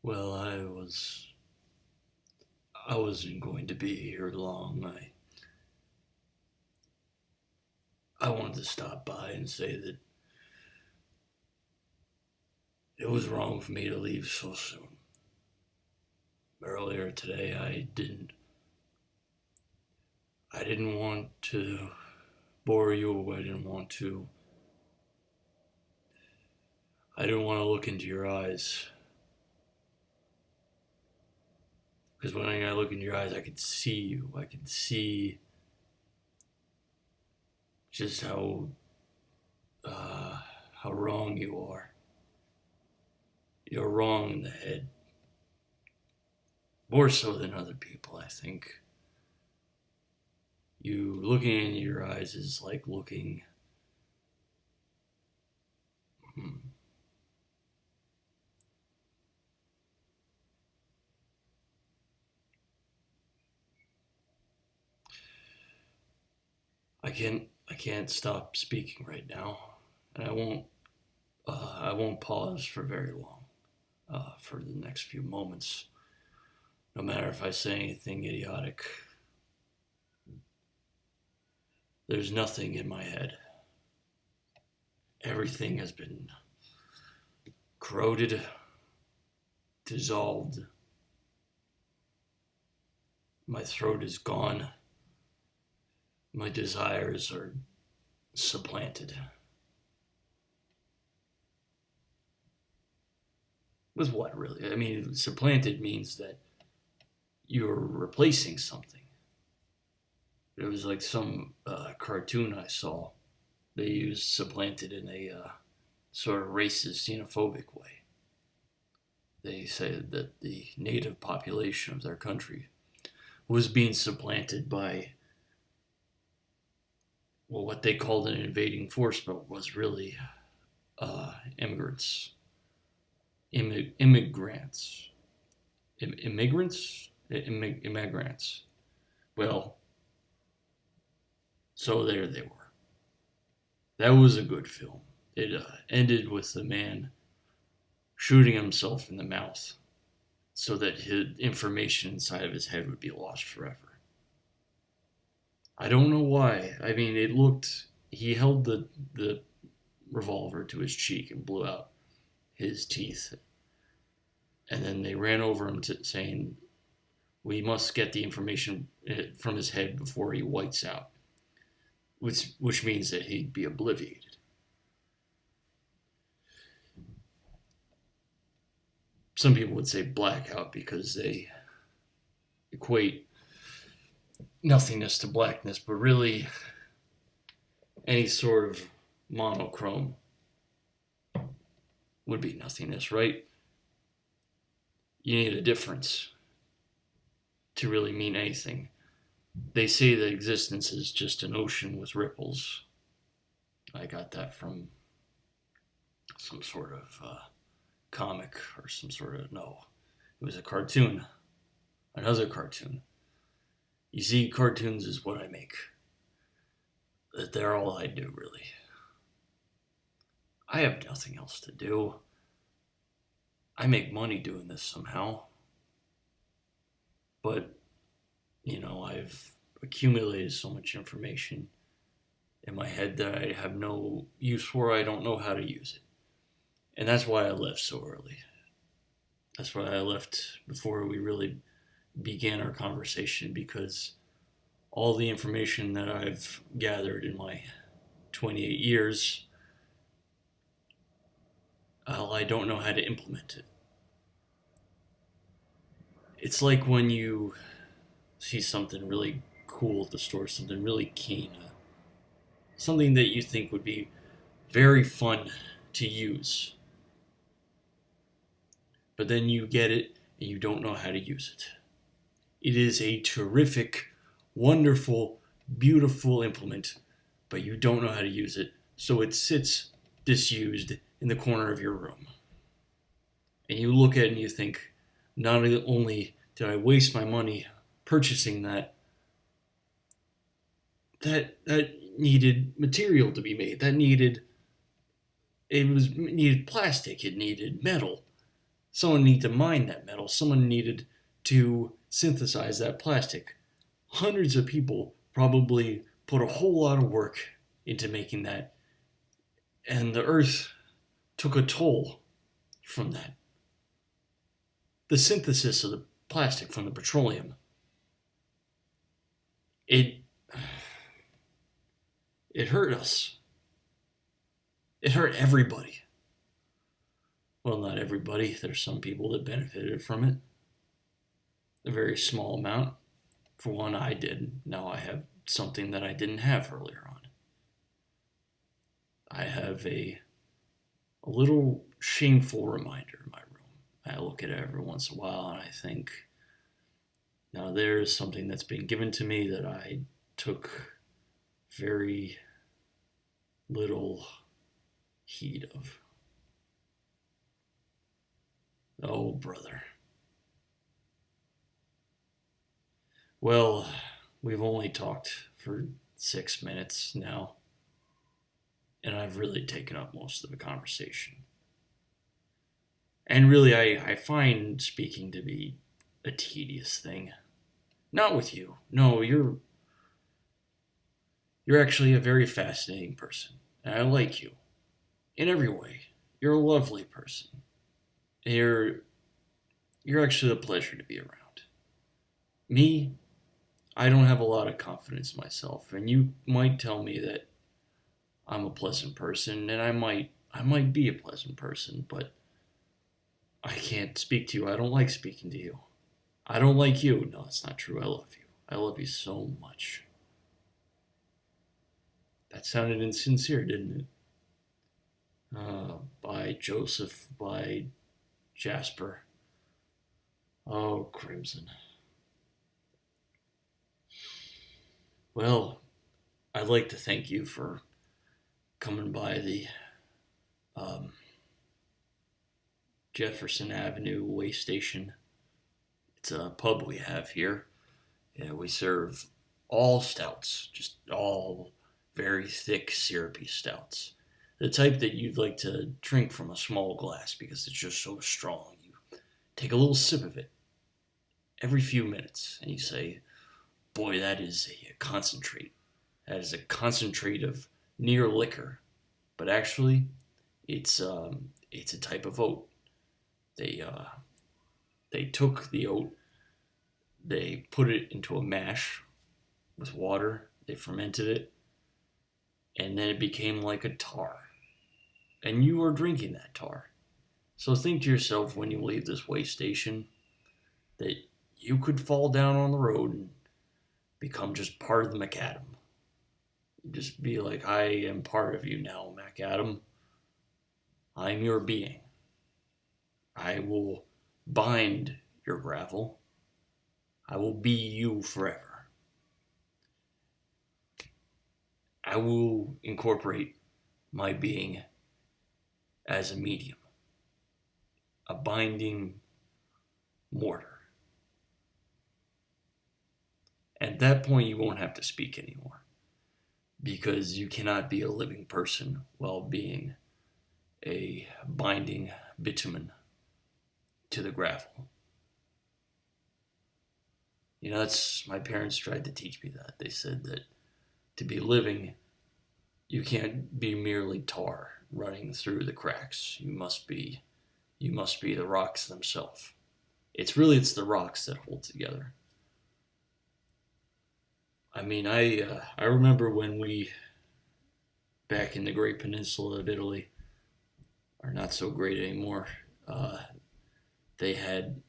Well, I wasn't going to be here long. I wanted to stop by and say that it was wrong for me to leave so soon. Earlier today, I didn't want to bore you. I didn't want to look into your eyes. Because when I look into your eyes, I can see you. I can see just how wrong you are. You're wrong in the head. More so than other people, I think. You looking in your eyes is like looking. Hmm, I can't stop speaking right now, and I won't pause for very long. For the next few moments, no matter if I say anything idiotic, there's nothing in my head. Everything has been corroded, dissolved. My throat is gone. My desires are supplanted. With what, really? I mean, supplanted means that you're replacing something. It was like some cartoon I saw. They used supplanted in a sort of racist, xenophobic way. They said that the native population of their country was being supplanted by, well, what they called an invading force, but was really immigrants. Immigrants. Immigrants? Immigrants. Well, so there they were. That was a good film. It ended with the man shooting himself in the mouth so that his information inside of his head would be lost forever. I don't know why. I mean, he held the revolver to his cheek and blew out his teeth. And then they ran over him saying, we must get the information from his head before he whites out, which means that he'd be obliviated. Some people would say blackout because they equate nothingness to blackness, but really any sort of monochrome would be nothingness, right? You need a difference to really mean anything. They say that existence is just an ocean with ripples. I got that from some sort of comic or some sort of, no, it was a cartoon, another cartoon. You see, cartoons is what I make. They're all I do, really. I have nothing else to do. I make money doing this somehow. But, I've accumulated so much information in my head that I have no use for. I don't know how to use it. And that's why I left so early. That's why I left before we really began our conversation, because all the information that I've gathered in my 28 years, I don't know how to implement it. It's like when you see something really cool at the store, something really keen, something that you think would be very fun to use. But then you get it and you don't know how to use it. It is a terrific, wonderful, beautiful implement, but you don't know how to use it, so it sits disused in the corner of your room. And you look at it and you think, not only did I waste my money purchasing that needed material to be made. It needed plastic, it needed metal. Someone needed to mine that metal. Someone needed to synthesize that plastic. Hundreds of people probably put a whole lot of work into making that. And the earth took a toll from that. The synthesis of the plastic from the petroleum. It hurt us. It hurt everybody. Well, not everybody. There's some people that benefited from it. A very small amount. For one, I did. Now I have something that I didn't have earlier on. I have a little shameful reminder in my room. I look at it every once in a while and I think, now there's something that's been given to me that I took very little heed of. Oh, brother. Well, we've only talked for 6 minutes now, and I've really taken up most of the conversation. And really, I find speaking to be a tedious thing. Not with you. No, you're actually a very fascinating person, and I like you in every way. You're a lovely person. You're actually a pleasure to be around. Me, I don't have a lot of confidence in myself, and you might tell me that I'm a pleasant person, and I might be a pleasant person, but I can't speak to you. I don't like speaking to you. I don't like you. No, that's not true. I love you. I love you so much. That sounded insincere, didn't it? By Joseph, by Jasper. Oh, Crimson. Well, I'd like to thank you for coming by the Jefferson Avenue Waystation. It's a pub we have here. Yeah, we serve all stouts, just all very thick, syrupy stouts. The type that you'd like to drink from a small glass because it's just so strong. You take a little sip of it every few minutes and you say, boy, that is a concentrate. That is a concentrate of near liquor. But actually, it's a type of oat. They took the oat, they put it into a mash with water, they fermented it, and then it became like a tar. And you are drinking that tar. So think to yourself when you leave this way station that you could fall down on the road and become just part of the MacAdam. Just be like, I am part of you now, MacAdam. I'm your being. I will bind your gravel. I will be you forever. I will incorporate my being as a medium, a binding mortar. At that point, you won't have to speak anymore, because you cannot be a living person while being a binding bitumen to the gravel. You know, that's, my parents tried to teach me that. They said that to be living, you can't be merely tar running through the cracks. You must be the rocks themselves. It's the rocks that hold together. I mean, I remember when we, back in the Great Peninsula of Italy, are not so great anymore, they had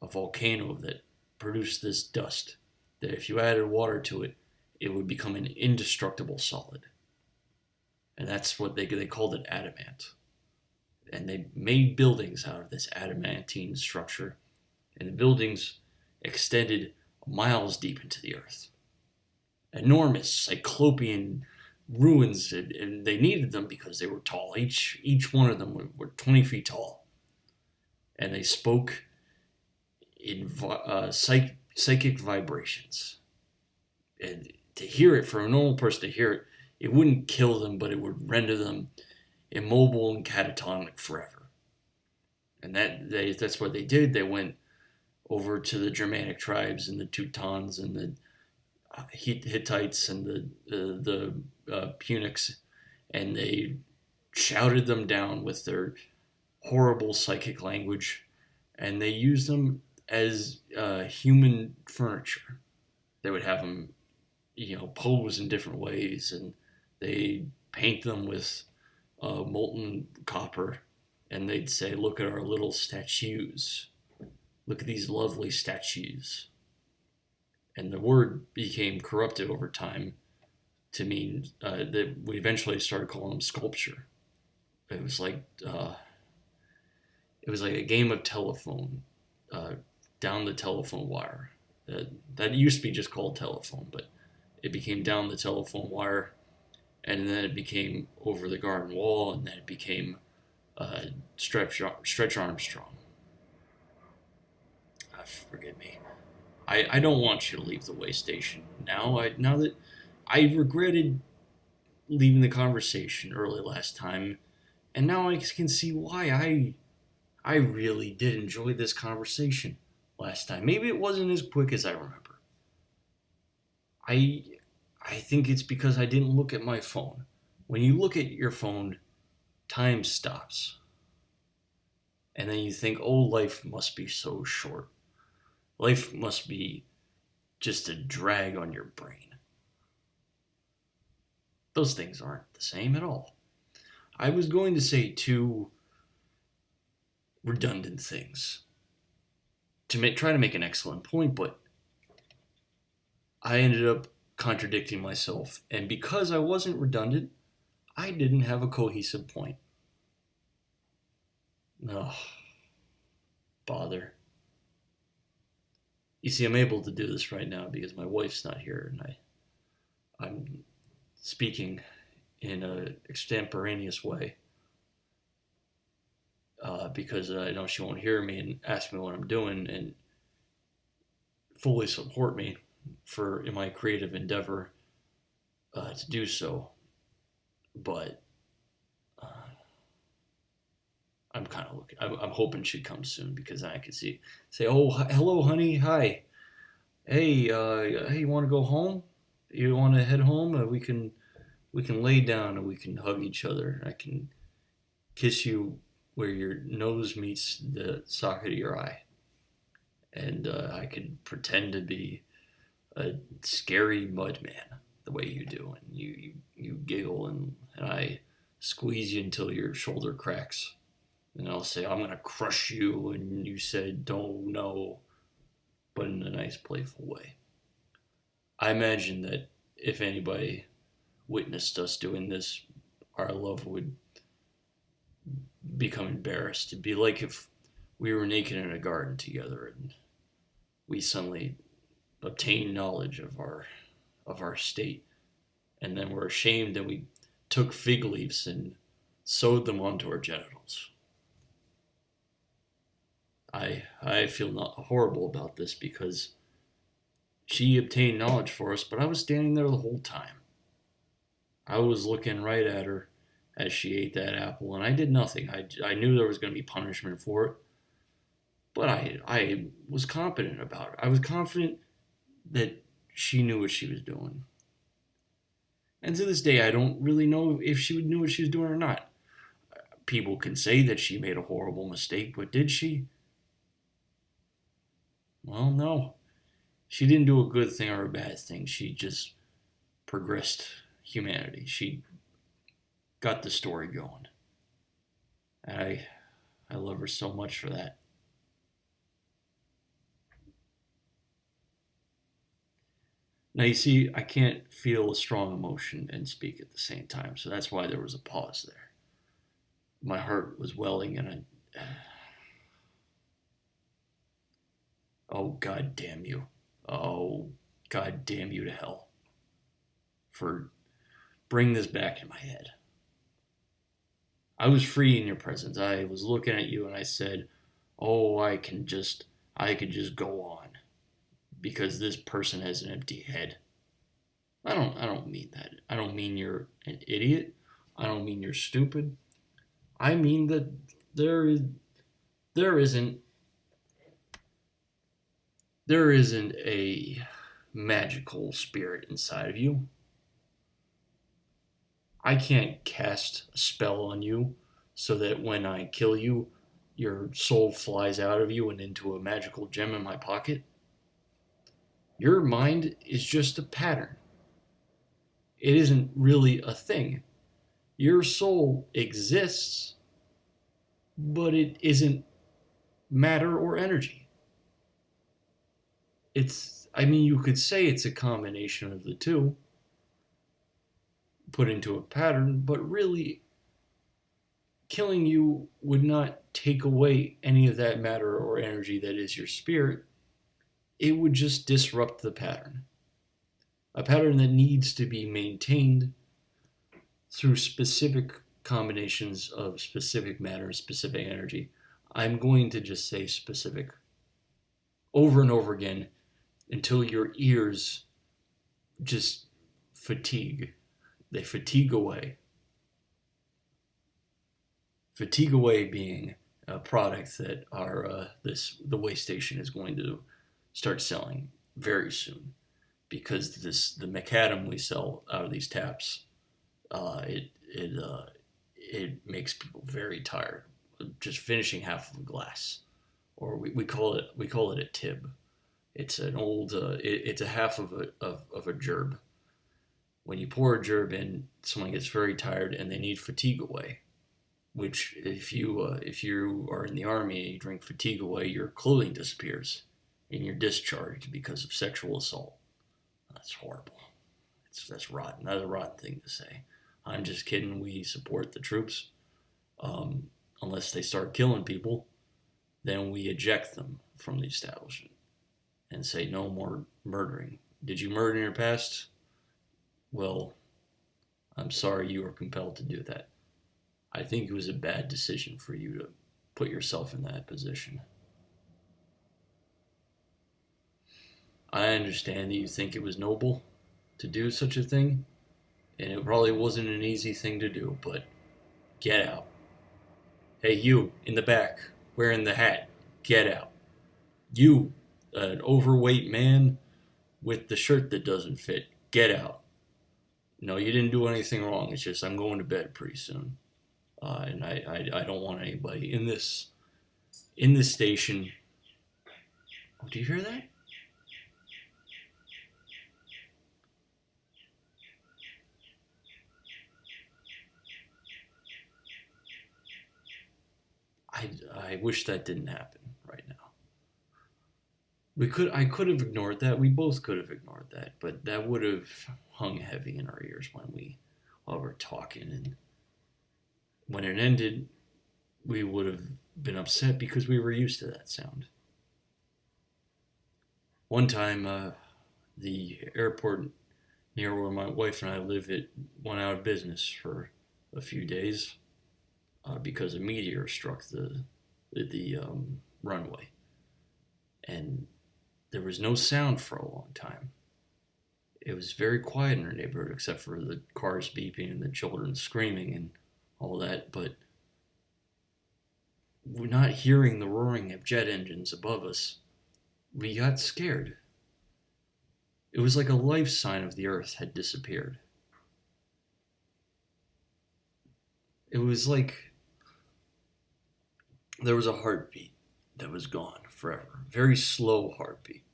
a volcano that produced this dust that if you added water to it, it would become an indestructible solid. And that's what they called it, adamant. And they made buildings out of this adamantine structure. And the buildings extended miles deep into the earth. Enormous cyclopean ruins, and they needed them because they were tall. Each one of them were 20 feet tall. And they spoke in psychic vibrations. And to hear it, for a normal person to hear it, it wouldn't kill them, but it would render them immobile and catatonic forever. And that's what they did. They went over to the Germanic tribes and the Teutons and the Hittites and the Punics, and they shouted them down with their horrible psychic language, and they used them as human furniture. They would have them, pose in different ways, and they paint them with molten copper, and they'd say, "Look at our little statues. Look at these lovely statues." And the word became corrupted over time to mean that we eventually started calling them sculpture. It was like a game of telephone, down the telephone wire. That used to be just called telephone, but it became down the telephone wire, and then it became over the garden wall, and then it became Stretch Armstrong. Forgive me. I don't want you to leave the Waystation now. Now that I regretted leaving the conversation early last time, and now I can see why I really did enjoy this conversation last time. Maybe it wasn't as quick as I remember. I think it's because I didn't look at my phone. When you look at your phone, time stops. And then you think, oh, life must be so short. Life must be just a drag on your brain. Those things aren't the same at all. I was going to say two redundant things to try to make an excellent point, but I ended up contradicting myself. And because I wasn't redundant, I didn't have a cohesive point. Oh, bother. You see, I'm able to do this right now because my wife's not here, and I'm speaking in an extemporaneous way because I know she won't hear me and ask me what I'm doing and fully support me in my creative endeavor to do so. But I'm kind of looking. I'm hoping she'd come soon because I could say, "Oh, hello, honey. Hi. Hey, hey, you want to go home? You want to head home? We can lay down and we can hug each other. I can kiss you where your nose meets the socket of your eye, and I could pretend to be a scary mud man the way you do, and you giggle and I squeeze you until your shoulder cracks." And I'll say, "I'm going to crush you." And you said, "Don't know," but in a nice, playful way. I imagine that if anybody witnessed us doing this, our love would become embarrassed. It'd be like if we were naked in a garden together and we suddenly obtained knowledge of our state. And then we're ashamed and we took fig leaves and sewed them onto our genitals. I feel not horrible about this because she obtained knowledge for us, but I was standing there the whole time. I was looking right at her as she ate that apple, and I did nothing. I knew there was going to be punishment for it, but I was confident about it. I was confident that she knew what she was doing. And to this day, I don't really know if she knew what she was doing or not. People can say that she made a horrible mistake, but did she? Well, no. She didn't do a good thing or a bad thing. She just progressed humanity. She got the story going. I love her so much for that. Now, you see, I can't feel a strong emotion and speak at the same time, so that's why there was a pause there. My heart was welling, and oh, God damn you. Oh, God damn you to hell for bringing this back in my head. I was free in your presence. I was looking at you and I said, "Oh, I could just go on because this person has an empty head." I don't mean that. I don't mean you're an idiot. I don't mean you're stupid. I mean that there isn't there isn't a magical spirit inside of you. I can't cast a spell on you so that when I kill you, your soul flies out of you and into a magical gem in my pocket. Your mind is just a pattern. It isn't really a thing. Your soul exists, but it isn't matter or energy. You could say it's a combination of the two put into a pattern, but really, killing you would not take away any of that matter or energy that is your spirit. It would just disrupt the pattern. A pattern that needs to be maintained through specific combinations of specific matter and specific energy. I'm going to just say specific over and over again until your ears just fatigue. They fatigue away. Fatigue away being a product that the Waystation is going to start selling very soon, because the macadam we sell out of these taps, it makes people very tired. Just finishing half of a glass, or we call it a tib. It's an old it's a half of a gerb. When you pour a gerb in, someone gets very tired and they need fatigue away. Which, if you are in the army and you drink fatigue away, your clothing disappears and you're discharged because of sexual assault. That's horrible. That's rotten. That's a rotten thing to say. I'm just kidding. We support the troops. Unless they start killing people, then we eject them from the establishment and say no more murdering. Did you murder in your past? Well, I'm sorry you were compelled to do that. I think it was a bad decision for you to put yourself in that position. I understand that you think it was noble to do such a thing, and it probably wasn't an easy thing to do, but get out. Hey, you in the back, wearing the hat, get out. You, an overweight man with the shirt that doesn't fit, get out. No, you didn't do anything wrong. It's just I'm going to bed pretty soon. And I don't want anybody in this station. Oh, do you hear that? I wish that didn't happen right now. I could have ignored that. We both could have ignored that, but that would have hung heavy in our ears while we're talking. And when it ended, we would have been upset because we were used to that sound. One time, the airport near where my wife and I live, it went out of business for a few days because a meteor struck the runway, and there was no sound for a long time. It was very quiet in our neighborhood, except for the cars beeping and the children screaming and all that. But we're not hearing the roaring of jet engines above us. We got scared. It was like a life sign of the earth had disappeared. It was like there was a heartbeat that was gone forever. Very slow heartbeat.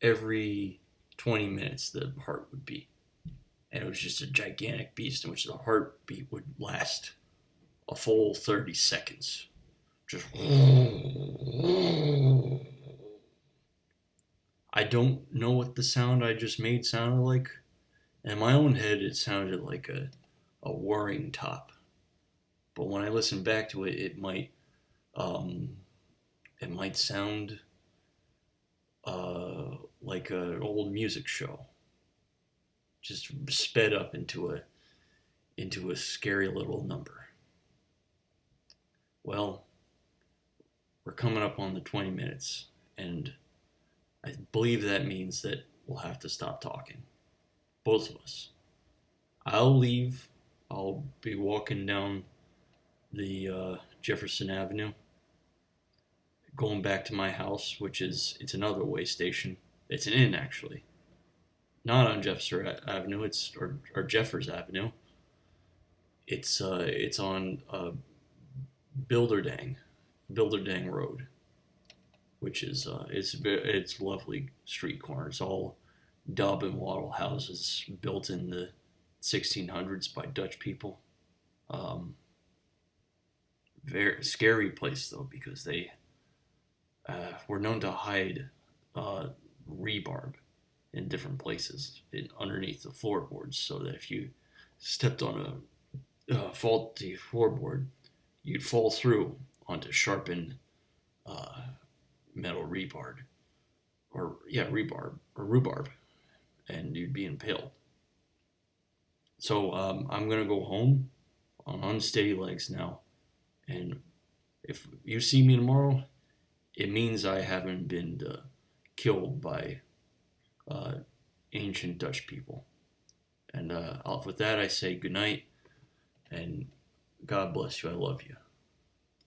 Every 20 minutes the heart would beat. And it was just a gigantic beast in which the heartbeat would last a full 30 seconds. Just. I don't know what the sound I just made sounded like. In my own head, it sounded like a whirring top. But when I listen back to it, it might sound like an old music show, just sped up into a scary little number. Well, we're coming up on the 20 minutes, and I believe that means that we'll have to stop talking. Both of us. I'll leave. I'll be walking down the Jefferson Avenue going back to my house, it's another way station. It's an inn actually, not on Jefferson Avenue. Or Jeffers Avenue. It's on Bilderdang, Bilderdang Road, which is it's lovely street corner. It's all dub and wattle houses built in the 1600s by Dutch people. Um, Very scary place though because they were known to hide uh, rebarb in different places underneath the floorboards, so that if you stepped on a faulty floorboard, you'd fall through onto sharpened uh, metal rebarb, or yeah, rebarb or rhubarb, and you'd be impaled. So I'm gonna go home on unsteady legs now, and if you see me tomorrow, it means I haven't been killed by uh, ancient Dutch people. And with that, I say good night and God bless you. I love you.